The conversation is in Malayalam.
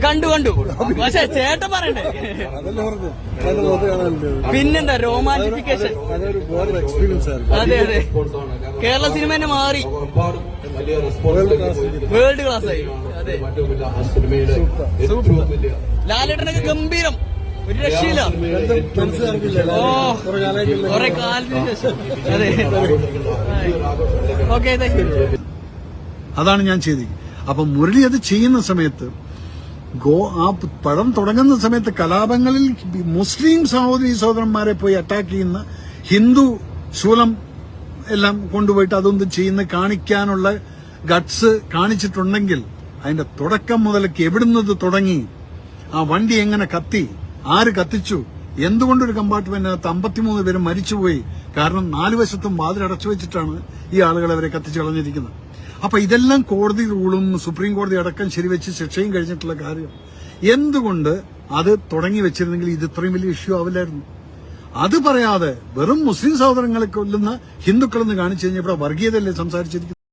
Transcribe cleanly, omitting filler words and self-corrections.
കണ്ടു പക്ഷെ ചേട്ടൻ പറയണ്ടേ. പിന്നെന്താ റൊമാൻറ്റിഫിക്കേഷൻ. അതെ കേരള സിനിമ തന്നെ മാറി, വേൾഡ് ക്ലാസ് ആയി. അതെ ലാലേട്ടനൊക്കെ ഗംഭീരം, ഒരു രക്ഷയില്ല. കുറെ കാലത്തിന് ശേഷം. അതെ ഓക്കെ താങ്ക് യു. അതാണ് ഞാൻ ചെയ്തത്. അപ്പൊ മുരളി അത് ചെയ്യുന്ന സമയത്ത് ആ പടം തുടങ്ങുന്ന സമയത്ത് കലാപങ്ങളിൽ മുസ്ലിം സഹോദരന്മാരെ പോയി അറ്റാക്ക് ചെയ്യുന്ന, ഹിന്ദു ശൂലം എല്ലാം കൊണ്ടുപോയിട്ട് അതൊന്നും ചെയ്യുന്ന കാണിക്കാനുള്ള ഗട്സ് കാണിച്ചിട്ടുണ്ടെങ്കിൽ അതിന്റെ തുടക്കം മുതലേക്ക് എവിടുന്നത് തുടങ്ങി, ആ വണ്ടി എങ്ങനെ കത്തി, ആര് കത്തിച്ചു, എന്തുകൊണ്ടൊരു കമ്പാർട്ട്മെന്റിനകത്ത് 53 പേര് മരിച്ചുപോയി, കാരണം 4 വശത്തും വാതിലടച്ചു വെച്ചിട്ടാണ് ഈ ആളുകൾ അവരെ കത്തിച്ചു കളഞ്ഞിരിക്കുന്നത്. അപ്പൊ ഇതെല്ലാം കോടതി റൂളും സുപ്രീം കോടതി അടക്കം ശരിവെച്ച് ശിക്ഷയും കഴിഞ്ഞിട്ടുള്ള കാര്യം. എന്തുകൊണ്ട് അത് തുടങ്ങി വെച്ചിരുന്നെങ്കിൽ ഇത് ഇത്രയും വലിയ ഇഷ്യൂ ആവില്ലായിരുന്നു. അത് പറയാതെ വെറും മുസ്ലിം സഹോദരങ്ങളെ കൊല്ലുന്ന ഹിന്ദുക്കളെന്ന് കാണിച്ചു കഴിഞ്ഞാൽ ഇവിടെ വർഗീയതയല്ലേ സംസാരിച്ചിരിക്കുന്നത്.